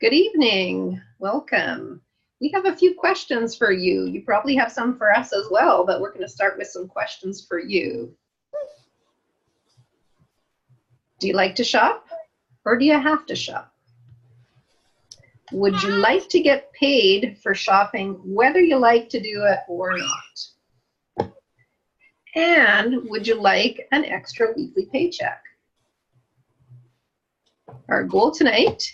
Good evening. Welcome. We have a few questions for you. You probably have some for us as well, but we're going to start with some questions for you. Do you like to shop or do you have to shop? Would you like to get paid for shopping whether you like to do it or not? And would you like an extra weekly paycheck? Our goal tonight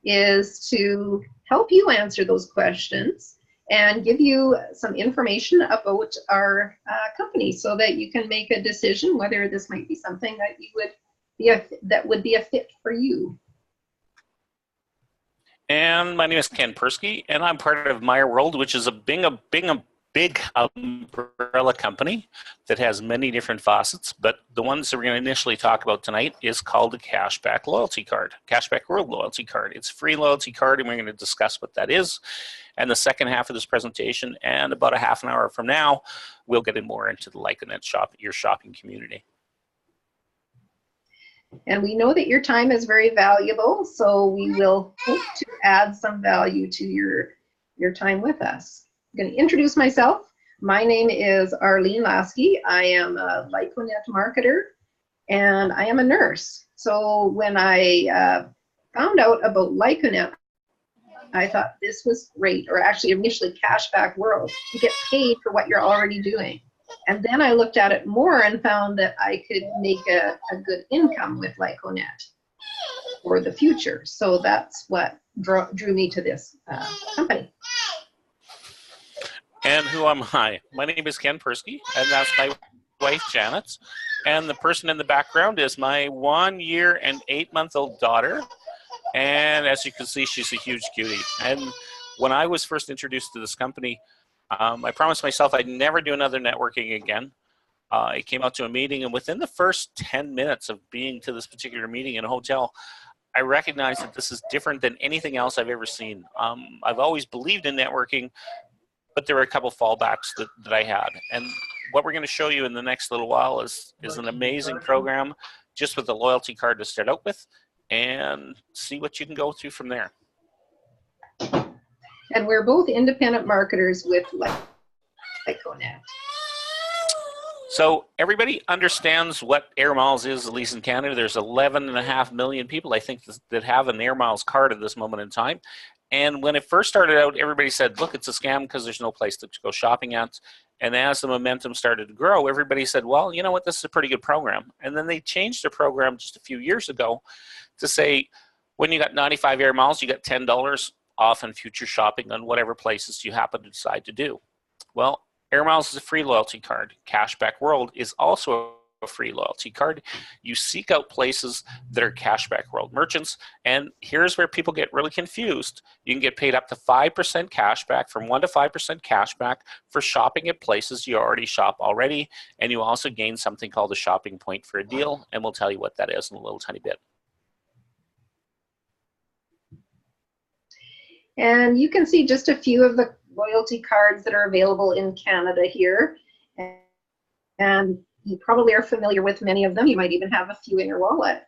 is to help you answer those questions and give you some information about our company so that you can make a decision whether this might be something that would be a fit for you. And my name is Ken Persky, and I'm part of Meyer World, which is a big umbrella company that has many different facets. But the ones that we're going to initially talk about tonight is called the Cashback Loyalty Card, Cashback World Loyalty Card. It's a free loyalty card, and we're going to discuss what that is. And the second half of this presentation, and about a half an hour from now, we'll get in more into the Lyconet your shopping community. And we know that your time is very valuable, so we will hope to add some value to your time with us. I'm going to introduce myself. My name is Arlene-Laskey. I am a Lyconet marketer, and I am a nurse. So when I found out about Lyconet, I thought this was great, or actually initially Cashback World. You get paid for what you're already doing. And then I looked at it more and found that I could make a good income with Lyconet for the future. So that's what drew me to this company. And who am I? My name is Ken Persky, and that's my wife, Janet. And the person in the background is my 1 year and 8-month-old daughter. And as you can see, she's a huge cutie. And when I was first introduced to this company, I promised myself I'd never do another networking again. I came out to a meeting, and within the first 10 minutes of being to this particular meeting in a hotel, I recognized that this is different than anything else I've ever seen. I've always believed in networking, but there were a couple fallbacks that I had. And what we're going to show you in the next little while is an amazing program just with a loyalty card to start out with and see what you can go through from there. And we're both independent marketers with Lyconet. So everybody understands what Air Miles is, at least in Canada. There's 11.5 million people, I think, that have an Air Miles card at this moment in time. And when it first started out, everybody said, look, it's a scam because there's no place to go shopping at. And as the momentum started to grow, everybody said, well, you know what, this is a pretty good program. And then they changed the program just a few years ago to say, when you got 95 Air Miles, you got $10 off on future shopping on whatever places you happen to decide to do. Well, Air Miles is a free loyalty card. Cashback World is also a free loyalty card. You seek out places that are Cashback World merchants, and here's where people get really confused. You can get paid up to 5% cashback, from 1 to 5% cashback for shopping at places you already shop already, and you also gain something called a shopping point for a deal, and we'll tell you what that is in a little tiny bit. And you can see just a few of the loyalty cards that are available in Canada here. And you probably are familiar with many of them. You might even have a few in your wallet.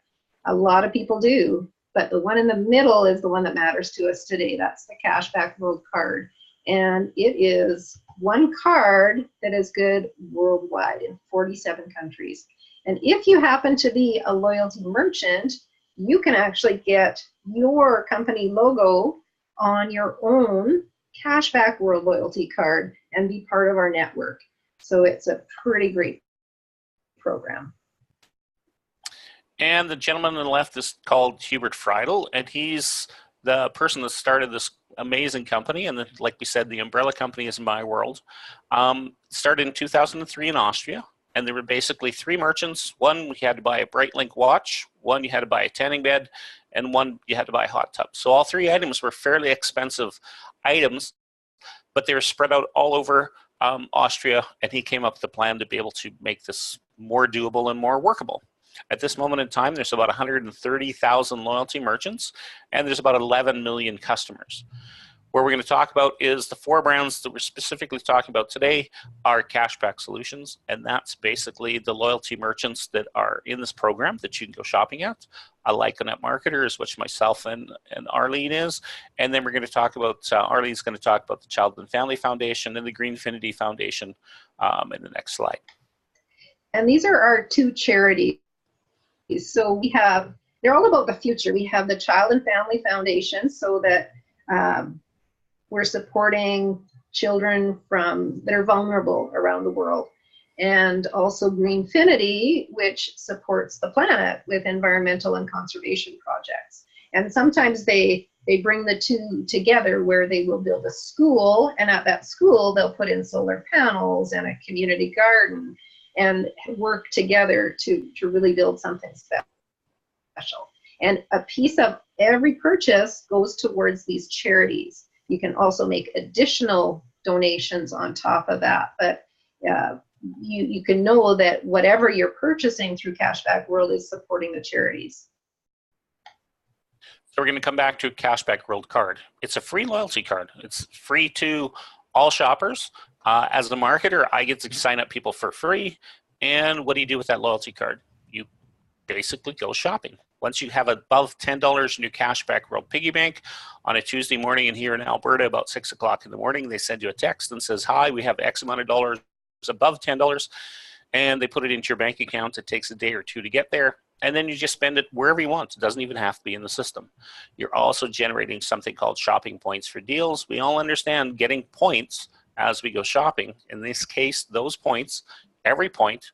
A lot of people do. But the one in the middle is the one that matters to us today. That's the Cashback World card. And it is one card that is good worldwide in 47 countries. And if you happen to be a loyalty merchant, you can actually get your company logo on your own Cashback World loyalty card and be part of our network. So it's a pretty great program. And the gentleman on the left is called Hubert Friedel, and he's the person that started this amazing company. And like we said, the umbrella company is My World. Started in 2003 in Austria. And there were basically 3 merchants. One, you had to buy a Breitling watch. One, you had to buy a tanning bed. And one, you had to buy a hot tub. So all 3 items were fairly expensive items, but they were spread out all over Austria. And he came up with a plan to be able to make this more doable and more workable. At this moment in time, there's about 130,000 loyalty merchants, and there's about 11 million customers. What we're going to talk about is the 4 brands that we're specifically talking about today are cashback solutions, and that's basically the loyalty merchants that are in this program that you can go shopping at. Like a net marketers, which myself and Arlene is, and then we're going to talk about, Arlene's going to talk about the Child and Family Foundation and the Greenfinity Foundation in the next slide. And these are our 2 charities. So we have, they're all about the future. We have the Child and Family Foundation, so that we're supporting children that are vulnerable around the world. And also Greenfinity, which supports the planet with environmental and conservation projects. And sometimes they bring the 2 together, where they will build a school, and at that school they'll put in solar panels and a community garden and work together to really build something special. And a piece of every purchase goes towards these charities. You can also make additional donations on top of that, but you can know that whatever you're purchasing through Cashback World is supporting the charities. So we're going to come back to Cashback World card. It's a free loyalty card. It's free to all shoppers. As a marketer, I get to sign up people for free. And what do you do with that loyalty card? You basically go shopping. Once you have above $10 in your Cashback World piggy bank on a Tuesday morning, and here in Alberta about 6 o'clock in the morning, they send you a text and says, hi, we have X amount of dollars above $10, and they put it into your bank account. It takes a day or 2 to get there, and then you just spend it wherever you want. It doesn't even have to be in the system. You're also generating something called shopping points for deals. We all understand getting points as we go shopping. In this case, those points, every point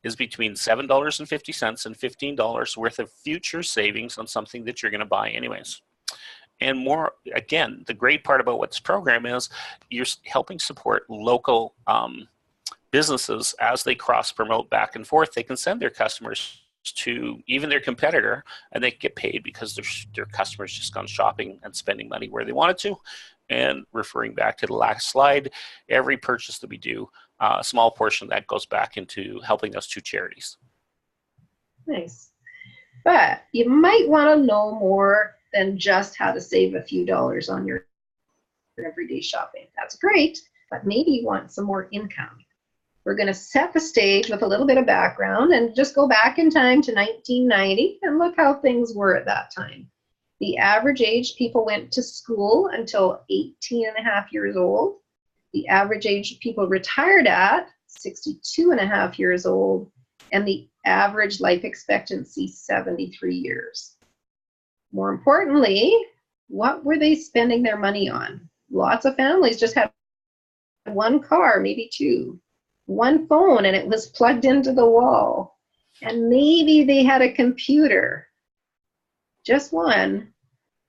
is between $7.50 and $15 worth of future savings on something that you're going to buy anyways. And more, again, the great part about what this program is, you're helping support local businesses as they cross-promote back and forth. They can send their customers to even their competitor, and they get paid because their customers just gone shopping and spending money where they wanted to. And referring back to the last slide, every purchase that we do, a small portion of that goes back into helping those 2 charities. Nice. But you might want to know more than just how to save a few dollars on your everyday shopping. That's great, but maybe you want some more income. We're going to set the stage with a little bit of background and just go back in time to 1990 and look how things were at that time. The average age people went to school until 18 and a half years old. The average age people retired at 62 and a half years old, and the average life expectancy 73 years. More importantly, what were they spending their money on? Lots of families just had 1 car, maybe 2, 1 phone, and it was plugged into the wall. And maybe they had a computer, just 1.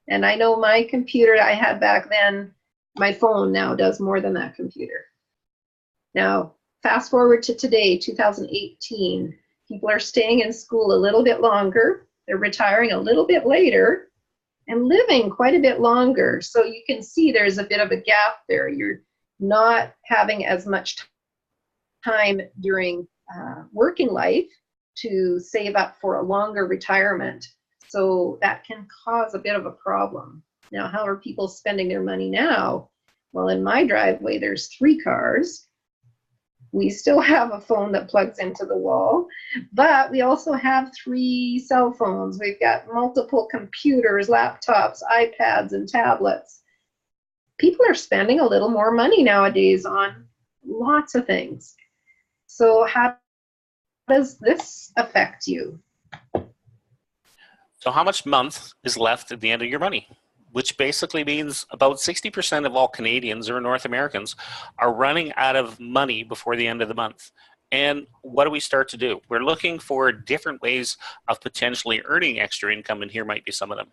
And I know my computer I had back then, my phone now does more than that computer. Now, fast forward to today, 2018, people are staying in school a little bit longer, they're retiring a little bit later, and living quite a bit longer. So you can see there's a bit of a gap there. You're not having as much time during working life to save up for a longer retirement. So that can cause a bit of a problem. Now, how are people spending their money now? Well, in my driveway, there's 3 cars. We still have a phone that plugs into the wall, but we also have 3 cell phones. We've got multiple computers, laptops, iPads, and tablets. People are spending a little more money nowadays on lots of things. So how does this affect you? So how much month is left at the end of your money? Which basically means about 60% of all Canadians or North Americans are running out of money before the end of the month. And what do we start to do? We're looking for different ways of potentially earning extra income, and here might be some of them.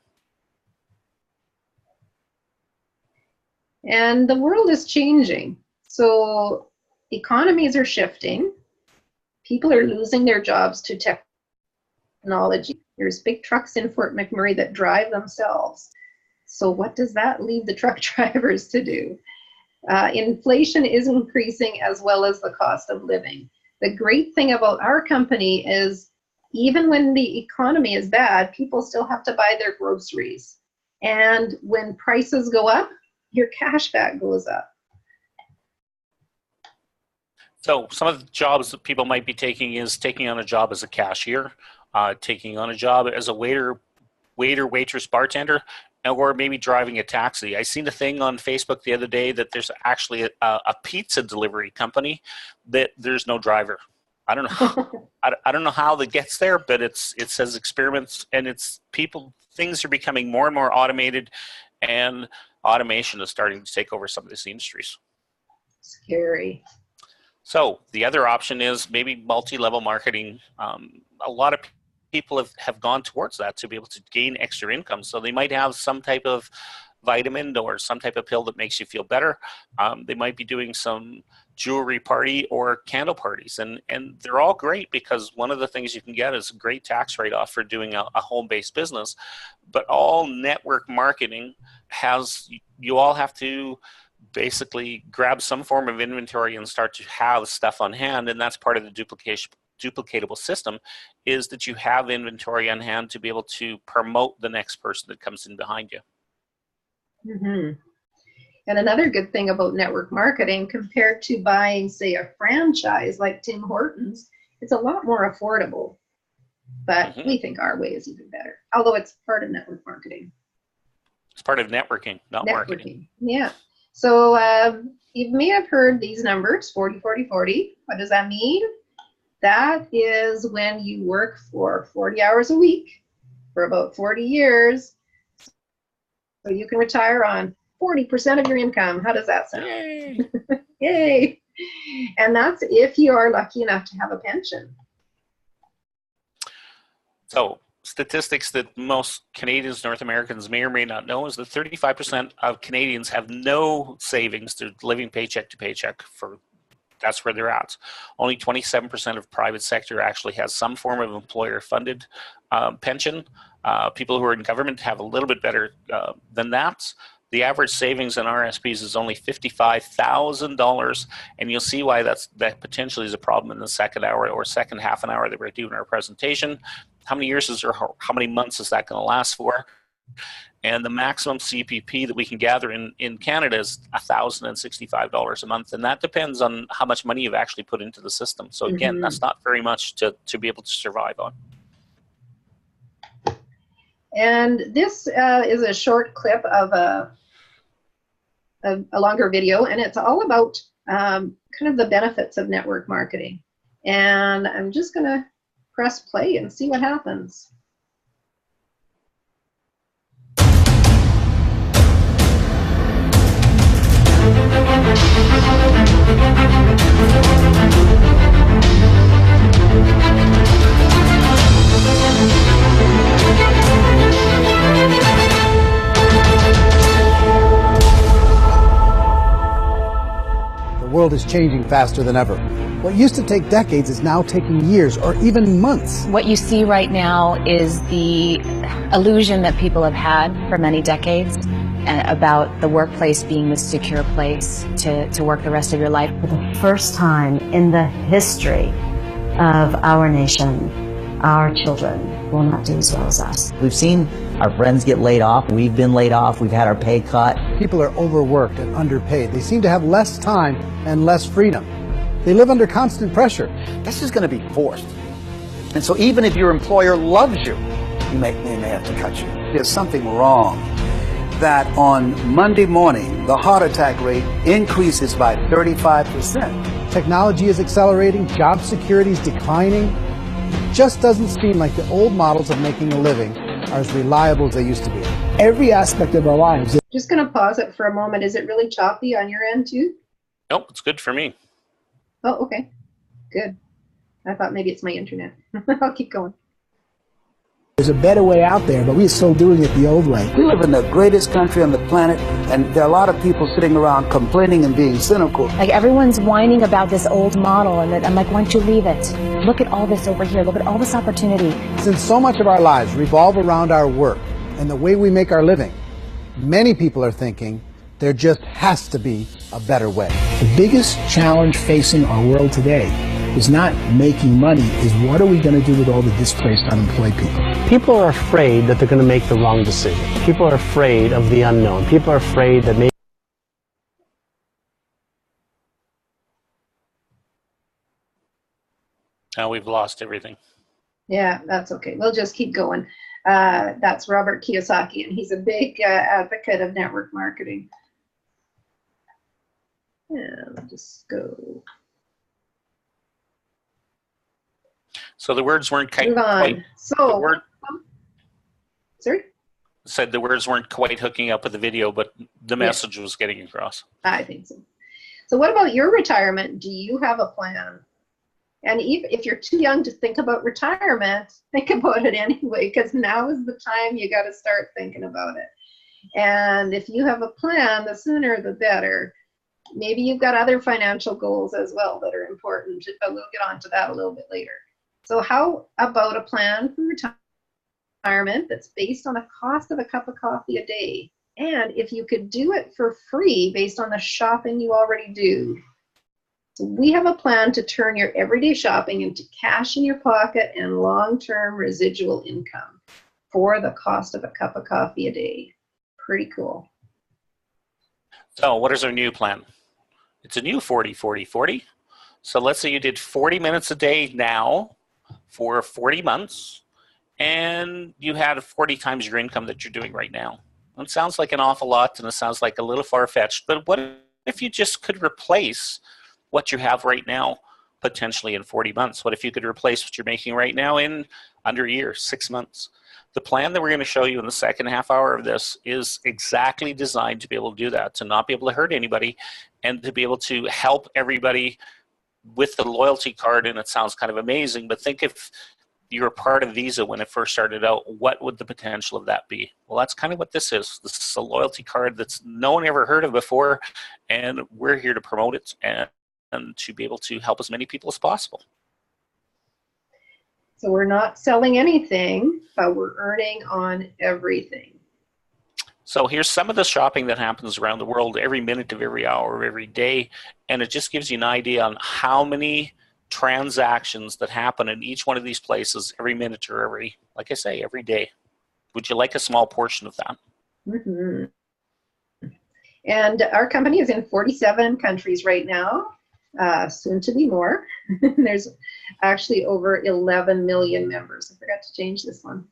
And the world is changing. So economies are shifting. People are losing their jobs to technology. There's big trucks in Fort McMurray that drive themselves. So what does that leave the truck drivers to do? Inflation is increasing as well as the cost of living. The great thing about our company is even when the economy is bad, people still have to buy their groceries. And when prices go up, your cashback goes up. So some of the jobs that people might be taking is taking on a job as a cashier, taking on a job as a waiter, waitress, bartender, or maybe driving a taxi. I seen a thing on Facebook the other day that there's actually a pizza delivery company that there's no driver. I don't know. I don't know how that gets there, but it says experiments, and things are becoming more and more automated, and automation is starting to take over some of these industries. Scary. So the other option is maybe multi-level marketing. A lot of people have gone towards that to be able to gain extra income. So they might have some type of vitamin or some type of pill that makes you feel better. They might be doing some jewelry party or candle parties, and they're all great because one of the things you can get is a great tax write-off for doing a home-based business. But all network marketing you all have to basically grab some form of inventory and start to have stuff on hand, and that's part of the duplicatable system, is that you have inventory on hand to be able to promote the next person that comes in behind you. Mm-hmm. And another good thing about network marketing compared to buying, say, a franchise like Tim Hortons, it's a lot more affordable. But we think our way is even better, although it's part of network marketing. It's part of networking, not marketing. Yeah. So you may have heard these numbers, 40, 40, 40. What does that mean? That is when you work for 40 hours a week for about 40 years. So you can retire on 40% of your income. How does that sound? Yay! Yay! And that's if you are lucky enough to have a pension. So statistics that most Canadians, North Americans may or may not know is that 35% of Canadians have no savings. They're living paycheck to paycheck. That's where they're at. Only 27% of private sector actually has some form of employer-funded pension. People who are in government have a little bit better than that. The average savings in RSPs is only $55,000, and you'll see why that potentially is a problem in the second hour or second half an hour that we're doing our presentation. How many years how many months is that going to last for? And the maximum CPP that we can gather in Canada is $1,065 a month, and that depends on how much money you've actually put into the system. So again, that's not very much to be able to survive on. And this is a short clip of a longer video, and it's all about kind of the benefits of network marketing. And I'm just going to press play and see what happens. The world is changing faster than ever. What used to take decades is now taking years or even months. What you see right now is the illusion that people have had for many decades about the workplace being the secure place to work the rest of your life. For the first time in the history of our nation, our children will not do as well as us. We've seen our friends get laid off. We've been laid off. We've had our pay cut. People are overworked and underpaid. They seem to have less time and less freedom. They live under constant pressure. This is going to be forced. And so even if your employer loves you, they may have to cut you. There's something wrong that on Monday morning, the heart attack rate increases by 35%. Technology is accelerating, job security is declining. It just doesn't seem like the old models of making a living are as reliable as they used to be. Every aspect of our lives. Just going to pause it for a moment. Is it really choppy on your end too? Nope, it's good for me. Oh, okay. Good. I thought maybe it's my internet. I'll keep going. There's a better way out there, but we're still doing it the old way. We live in the greatest country on the planet, and there are a lot of people sitting around complaining and being cynical. Like everyone's whining about this old model, and I'm like, why don't you leave it? Look at all this over here. Look at all this opportunity. Since so much of our lives revolve around our work and the way we make our living, many people are thinking there just has to be a better way. The biggest challenge facing our world today is not making money, is what are we going to do with all the displaced, unemployed people? People are afraid that they're going to make the wrong decision. People are afraid of the unknown. People are afraid that maybe Now we've lost everything. Yeah, that's okay. We'll just keep going. That's Robert Kiyosaki, and he's a big advocate of network marketing. And I'll just go. So the words weren't Move on. quite. So, sorry? Said the words weren't quite hooking up with the video, but the message was getting across. I think so. So what about your retirement? Do you have a plan? And if you're too young to think about retirement, think about it anyway, because now is the time you got to start thinking about it. And if you have a plan, the sooner the better. Maybe you've got other financial goals as well that are important, but we'll get onto that a little bit later. So how about a plan for retirement that's based on the cost of a cup of coffee a day? And if you could do it for free based on the shopping you already do. So we have a plan to turn your everyday shopping into cash in your pocket and long-term residual income for the cost of a cup of coffee a day. Pretty cool. So what is our new plan? It's a new 40-40-40. So let's say you did 40 minutes a day now for 40 months, and you had 40 times your income that you're doing right now. It sounds like an awful lot, and it sounds like a little far-fetched, but what if you just could replace what you have right now potentially in 40 months? What if you could replace what you're making right now in under a year, 6 months? The plan that we're going to show you in the second half hour of this is exactly designed to be able to do that, to not be able to hurt anybody and to be able to help everybody with the loyalty card. And it sounds kind of amazing, but think if you were part of Visa when it first started out, what would the potential of that be? Well, that's kind of what this is. This is a loyalty card that's no one ever heard of before, and we're here to promote it and to be able to help as many people as possible. So we're not selling anything, but we're earning on everything. So here's some of the shopping that happens around the world every minute of every hour of every day, and it just gives you an idea on how many transactions that happen in each one of these places every minute or every, like I say, every day. Would you like a small portion of that? Mm-hmm. And our company is in 47 countries right now, soon to be more. There's actually over 11 million members. I forgot to change this one.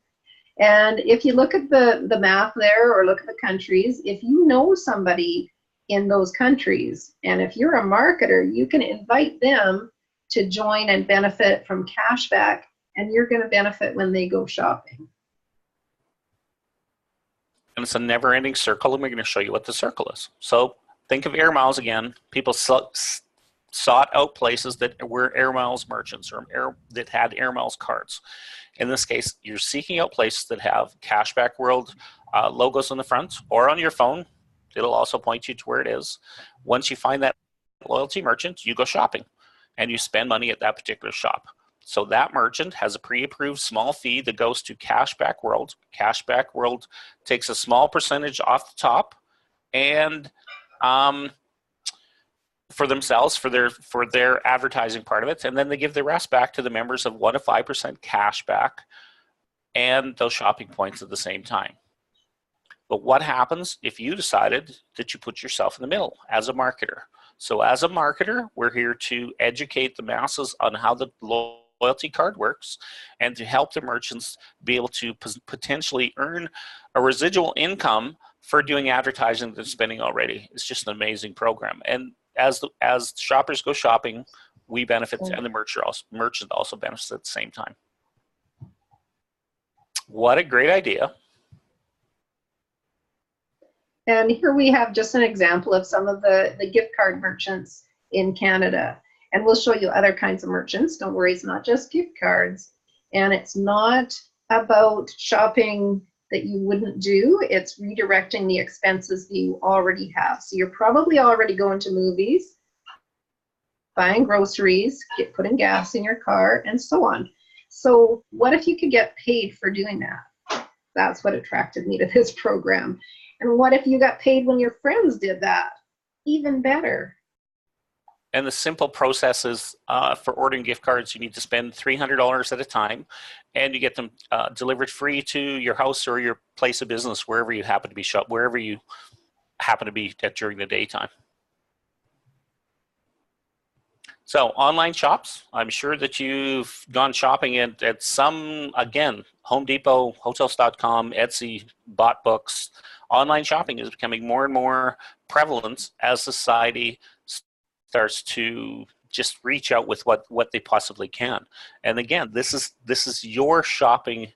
And if you look at the map there, or look at the countries, if you know somebody in those countries, and if you're a marketer, you can invite them to join and benefit from cashback, and you're going to benefit when they go shopping. And it's a never-ending circle, and we're going to show you what the circle is. So think of air miles again. People sought out places that were air miles merchants or that had air miles cards. In this case, you're seeking out places that have Cashback World logos on the front or on your phone. It'll also point you to where it is. Once you find that loyalty merchant, you go shopping and you spend money at that particular shop. So that merchant has a pre-approved small fee that goes to Cashback World. Cashback World takes a small percentage off the top, and for themselves, for their advertising part of it, and then they give the rest back to the members of 1 to 5% cash back and those shopping points at the same time. But what happens if you decided that you put yourself in the middle as a marketer? So as a marketer, we're here to educate the masses on how the loyalty card works and to help the merchants be able to potentially earn a residual income for doing advertising that they're spending already. It's just an amazing program. And as shoppers go shopping, we benefit, and the merchant also benefits at the same time. What a great idea. And here we have just an example of some of the gift card merchants in Canada. And we'll show you other kinds of merchants. Don't worry, it's not just gift cards. And it's not about shopping that you wouldn't do. It's redirecting the expenses that you already have. So you're probably already going to movies, buying groceries, putting gas in your car, and so on. So what if you could get paid for doing that? That's what attracted me to this program. And what if you got paid when your friends did that? Even better. And the simple process is for ordering gift cards, you need to spend $300 at a time, and you get them delivered free to your house or your place of business, wherever you happen to be wherever you happen to be at during the daytime. So online shops, I'm sure that you've gone shopping at some, again, Home Depot, Hotels.com, Etsy, bought books. Online shopping is becoming more and more prevalent as society starts to just reach out with what they possibly can. And again, this is your shopping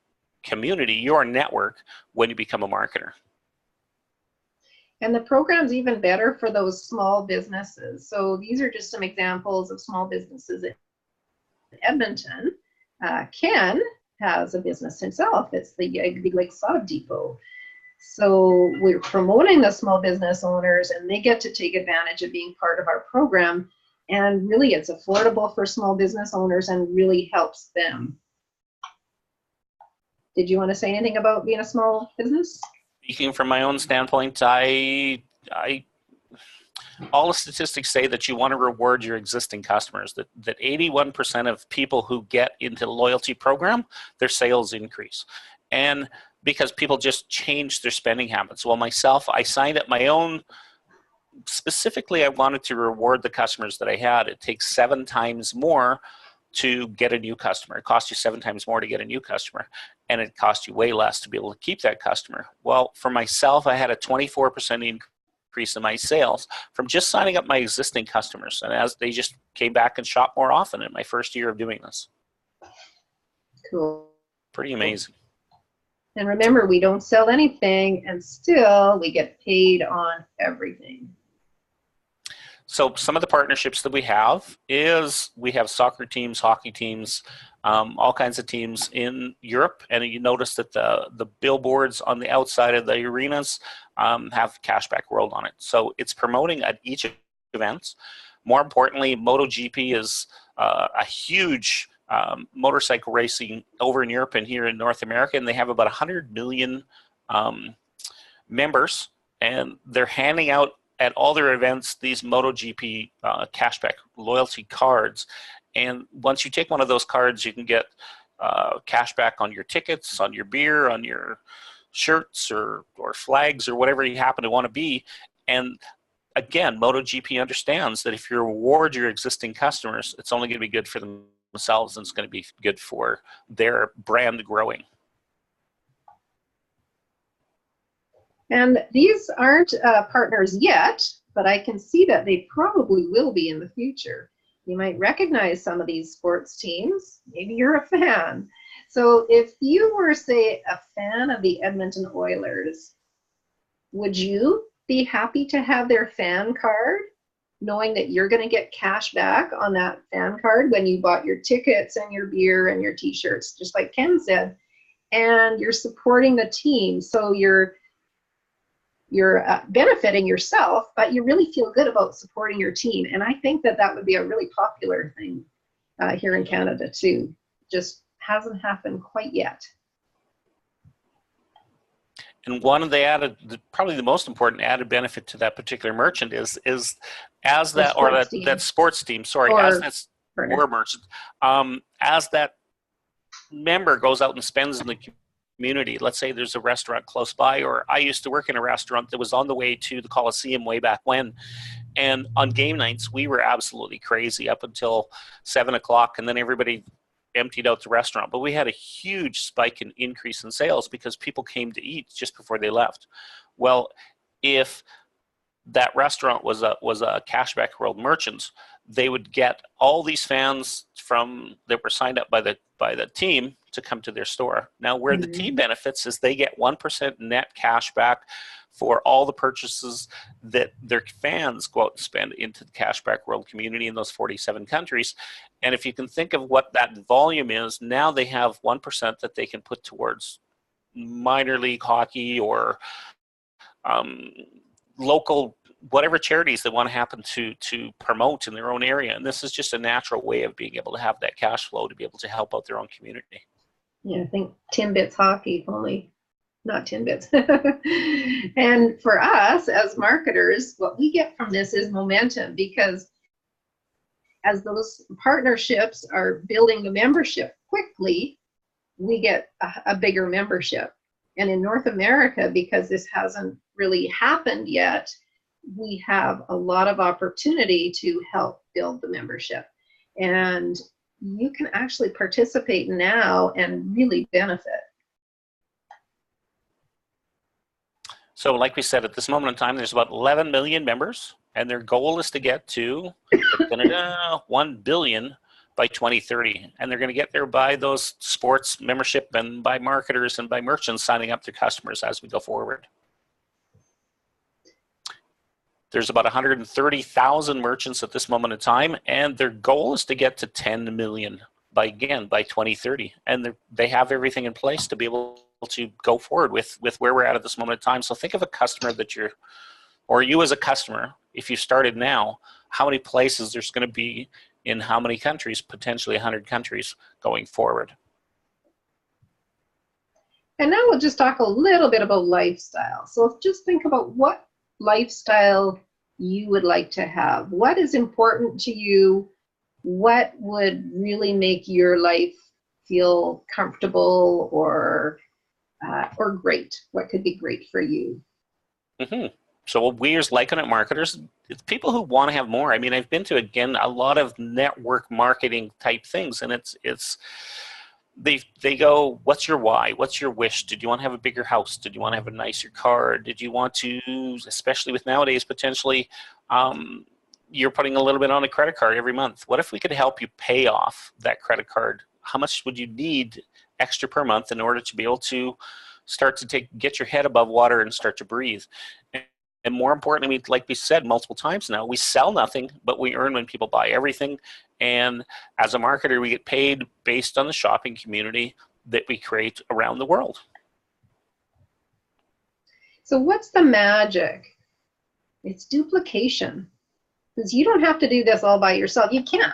community, your network when you become a marketer. And the program's even better for those small businesses. So these are just some examples of small businesses in Edmonton. Ken has a business himself. It's the Big Lake Sod Depot. So we're promoting the small business owners, and they get to take advantage of being part of our program. And really, it's affordable for small business owners and really helps them. Did you want to say anything about being a small business? Speaking from my own standpoint, I all the statistics say that you want to reward your existing customers, that 81% of people who get into the loyalty program, their sales increase. And because people just change their spending habits. Well, myself, I signed up my own. Specifically, I wanted to reward the customers that I had. It takes 7 times more to get a new customer. It costs you 7 times more to get a new customer, and it costs you way less to be able to keep that customer. Well, for myself, I had a 24% increase in my sales from just signing up my existing customers, and as they just came back and shopped more often in my first year of doing this. Cool. Pretty amazing. And remember, we don't sell anything, and still we get paid on everything. So some of the partnerships that we have is we have soccer teams, hockey teams, all kinds of teams in Europe. And you notice that the billboards on the outside of the arenas have Cashback World on it. So it's promoting at each event. More importantly, MotoGP is a huge motorcycle racing over in Europe and here in North America. And they have about 100 million members. And they're handing out at all their events these MotoGP cashback loyalty cards. And once you take one of those cards, you can get cashback on your tickets, on your beer, on your shirts or flags or whatever you happen to want to be. And again, MotoGP understands that if you reward your existing customers, it's only going to be good for themselves and it's going to be good for their brand growing. And these aren't partners yet, but I can see that they probably will be in the future. You might recognize some of these sports teams. Maybe you're a fan. So if you were, say, a fan of the Edmonton Oilers, would you be happy to have their fan card, knowing that you're going to get cash back on that fan card when you bought your tickets and your beer and your t-shirts, just like Ken said, and you're supporting the team, so you're benefiting yourself, but you really feel good about supporting your team. And I think that that would be a really popular thing here in Canada too. Just hasn't happened quite yet. And one of the probably the most important added benefit to that particular merchant is as that sports team, merchant, as that member goes out and spends in the community. Let's say there's a restaurant close by, or I used to work in a restaurant that was on the way to the Coliseum way back when, and on game nights we were absolutely crazy up until 7 o'clock, and then everybody emptied out the restaurant. But we had a huge spike in increase in sales because people came to eat just before they left. Well, if that restaurant was a Cashback World merchant, they would get all these fans that were signed up by the team to come to their store. Now, where the team benefits is they get 1% net cash back for all the purchases that their fans go out and spend into the Cashback World community in those 47 countries. And if you can think of what that volume is, now they have 1% that they can put towards minor league hockey or local, whatever charities they want to happen to promote in their own area. And this is just a natural way of being able to have that cash flow to be able to help out their own community. Yeah, I think Timbits hockey, only not Timbits. And for us as marketers, what we get from this is momentum, because as those partnerships are building the membership quickly, we get a bigger membership. And in North America, because this hasn't really happened yet, we have a lot of opportunity to help build the membership. And you can actually participate now and really benefit. So like we said, at this moment in time, there's about 11 million members, and their goal is to get to 1 billion by 2030. And they're going to get there by those sports membership and by marketers and by merchants signing up their customers as we go forward. There's about 130,000 merchants at this moment in time, and their goal is to get to 10 million by 2030. And they have everything in place to be able to go forward with where we're at this moment in time. So think of a customer that or you as a customer, if you started now, how many places there's going to be in how many countries, potentially 100 countries going forward. And now we'll just talk a little bit about lifestyle. So just think about what lifestyle you would like to have. What is important to you? What would really make your life feel comfortable or great? What could be great for you? Mm-hmm. So we as Lyconet marketers, it's people who want to have more. I mean, I've been to, again, a lot of network marketing type things, and they go, what's your why? What's your wish? Did you want to have a bigger house? Did you want to have a nicer car? Did you want to, especially with nowadays, potentially, you're putting a little bit on a credit card every month. What if we could help you pay off that credit card? How much would you need extra per month in order to be able to start to get your head above water and start to breathe? And more importantly, like we said multiple times now, we sell nothing, but we earn when people buy everything. And as a marketer, we get paid based on the shopping community that we create around the world. So what's the magic? It's duplication. Because you don't have to do this all by yourself. You can't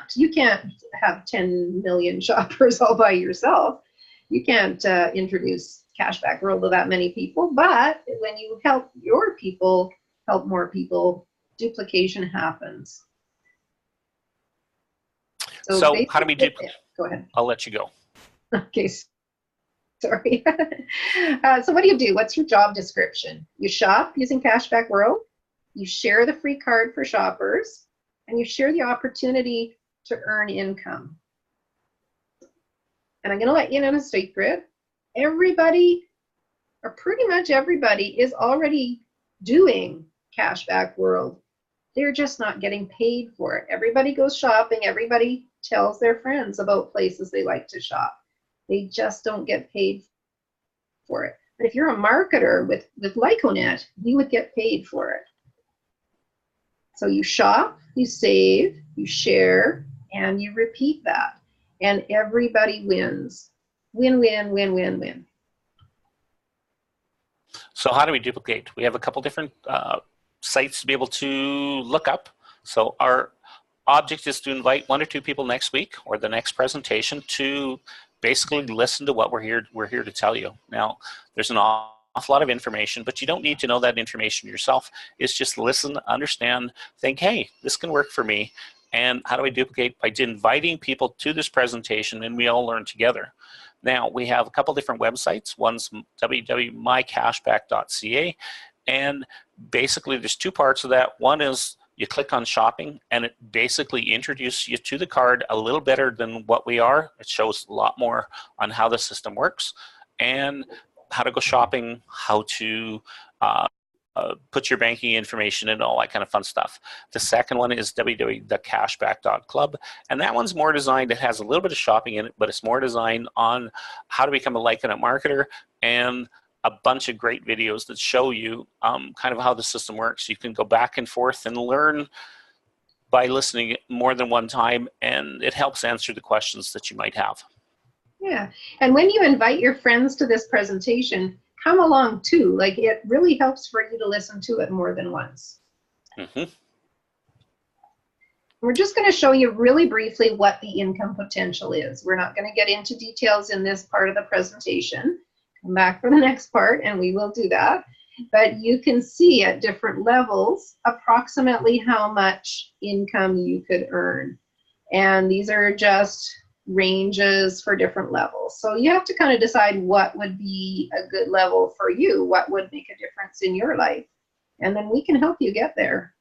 have 10 million shoppers all by yourself. You can't introduce Cashback World to that many people, but when you help your people help more people, duplication happens. So how do we duplicate? Go ahead. I'll let you go. Okay, sorry. So what do? What's your job description? You shop using Cashback World, you share the free card for shoppers, and you share the opportunity to earn income. And I'm going to let you in on a secret. Everybody, or pretty much everybody, is already doing Cashback World. They're just not getting paid for it. Everybody goes shopping. Everybody tells their friends about places they like to shop. They just don't get paid for it. But if you're a marketer with Lyconet, you would get paid for it. So you shop, you save, you share, and you repeat that. And everybody wins. Win, win, win, win, win. So how do we duplicate? We have a couple different sites to be able to look up. So our object is to invite 1 or 2 people next week or the next presentation to basically listen to what we're here to tell you. Now, there's an awful lot of information, but you don't need to know that information yourself. It's just listen, understand, think, hey, this can work for me. And how do I duplicate? By inviting people to this presentation, and we all learn together. Now, we have a couple different websites. One's www.mycashback.ca, and basically there's 2 parts of that. One is you click on shopping, and it basically introduces you to the card a little better than what we are. It shows a lot more on how the system works and how to go shopping, how to put your banking information in, all that kind of fun stuff. The second one is www.cashback.club, and that one's more designed, it has a little bit of shopping in it, but it's more designed on how to become a Lyconet marketer and a bunch of great videos that show you kind of how the system works. You can go back and forth and learn by listening more than one time, and it helps answer the questions that you might have. Yeah, and when you invite your friends to this presentation, come along too. Like, it really helps for you to listen to it more than once. Mm-hmm. We're just going to show you really briefly what the income potential is. We're not going to get into details in this part of the presentation. Come back for the next part and we will do that. But you can see at different levels approximately how much income you could earn. And these are just ranges for different levels. So you have to kind of decide what would be a good level for you, what would make a difference in your life. And then we can help you get there.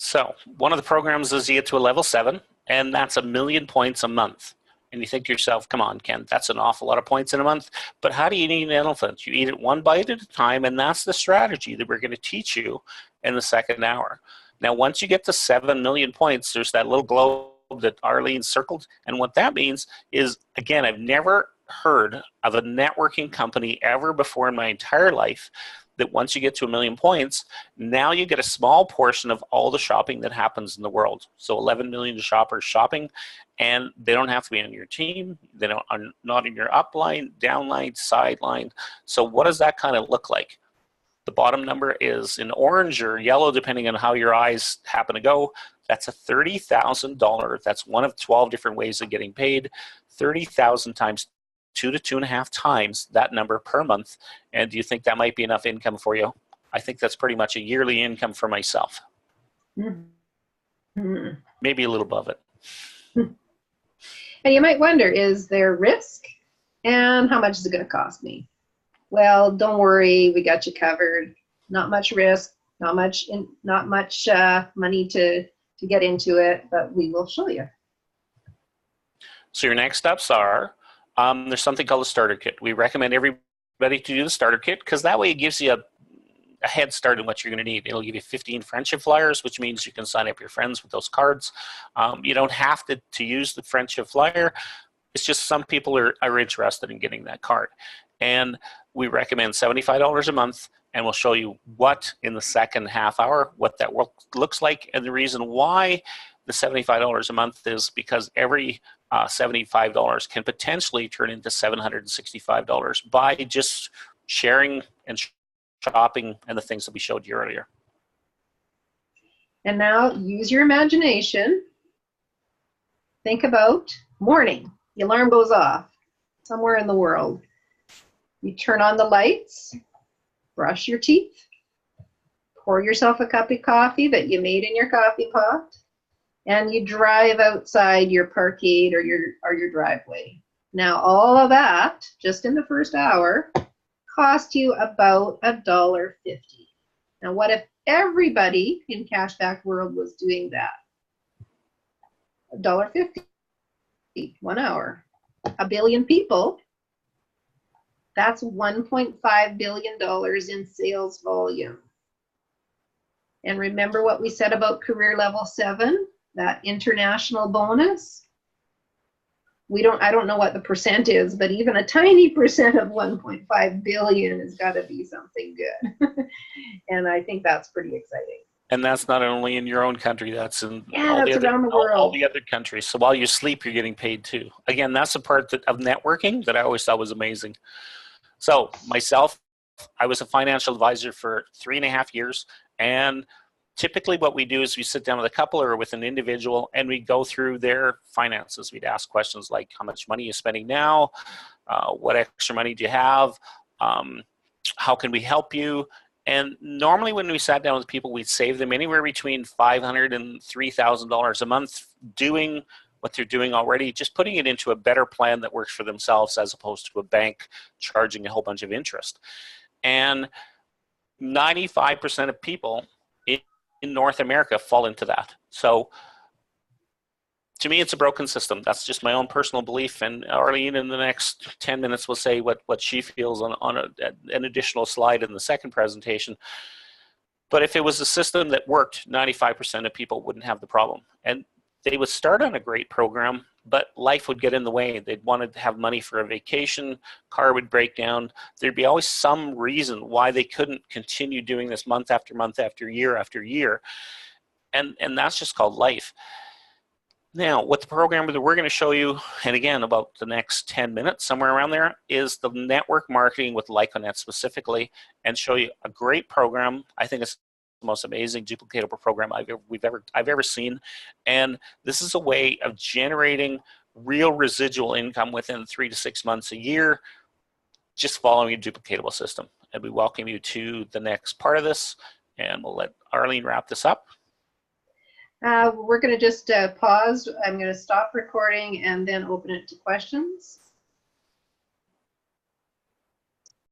So one of the programs is you get to a level 7, and that's 1 million points a month. And you think to yourself, come on, Ken, that's an awful lot of points in a month. But how do you eat an elephant? You eat it one bite at a time, and that's the strategy that we're going to teach you in the second hour. Now, once you get to 7 million points, there's that little globe that Arlene circled. And what that means is, again, I've never heard of a networking company ever before in my entire life that once you get to 1 million points, now you get a small portion of all the shopping that happens in the world. So 11 million shoppers shopping, and they don't have to be on your team. They are not in your upline, downline, sideline. So what does that kind of look like? The bottom number is in orange or yellow, depending on how your eyes happen to go. That's a $30,000. That's one of 12 different ways of getting paid. 30,000 times 2 to 2.5 times that number per month. And do you think that might be enough income for you? I think that's pretty much a yearly income for myself. Mm-hmm. Maybe a little above it. And you might wonder, is there risk? And how much is it going to cost me? Well, don't worry, we got you covered. Not much risk, not much money to get into it, but we will show you. So your next steps are, there's something called a starter kit. We recommend everybody to do the starter kit because that way it gives you a head start on what you're going to need. It'll give you 15 friendship flyers, which means you can sign up your friends with those cards. You don't have to use the friendship flyer. It's just some people are interested in getting that card. And we recommend $75 a month, and we'll show you what in the second half hour, what that looks like. And the reason why the $75 a month is because every $75 can potentially turn into $765 by just sharing and shopping and the things that we showed you earlier. And now use your imagination. Think about morning. The alarm goes off somewhere in the world. You turn on the lights, brush your teeth, pour yourself a cup of coffee that you made in your coffee pot, and you drive outside your parkade or your driveway. Now, all of that, just in the first hour, cost you about $1.50. Now, what if everybody in Cashback World was doing that? $1.50, 1 hour. 1 billion people, that's $1.5 billion in sales volume. And remember what we said about career level 7, that international bonus? I don't know what the percent is, but even a tiny percent of 1.5 billion has got to be something good. And I think that's pretty exciting. And that's not only in your own country, that's in around the world. All the other countries. So while you sleep, you're getting paid too. Again, that's a part of networking that I always thought was amazing. So myself, I was a financial advisor for 3.5 years. And typically what we do is we sit down with a couple or with an individual and we go through their finances. We'd ask questions like, how much money are you spending now? What extra money do you have? How can we help you? And normally when we sat down with people, we'd save them anywhere between $500 and $3,000 a month doing what they're doing already, just putting it into a better plan that works for themselves as opposed to a bank charging a whole bunch of interest. And 95% of people in North America fall into that. So to me, it's a broken system. That's just my own personal belief. And Arlene, in the next 10 minutes, will say what she feels on an additional slide in the second presentation. But if it was a system that worked, 95% of people wouldn't have the problem. And they would start on a great program, but life would get in the way. They'd want to have money for a vacation, car would break down. There'd be always some reason why they couldn't continue doing this month after month after year. And that's just called life. Now, what the program that we're going to show you, and again, about the next 10 minutes, somewhere around there, is the network marketing with Lyconet specifically, and show you a great program. I think it's the most amazing duplicatable program I've ever seen. And this is a way of generating real residual income within 3 to 6 months a year, just following a duplicatable system. And we welcome you to the next part of this, and we'll let Arlene wrap this up. We're going to just pause. I'm going to stop recording and then open it to questions.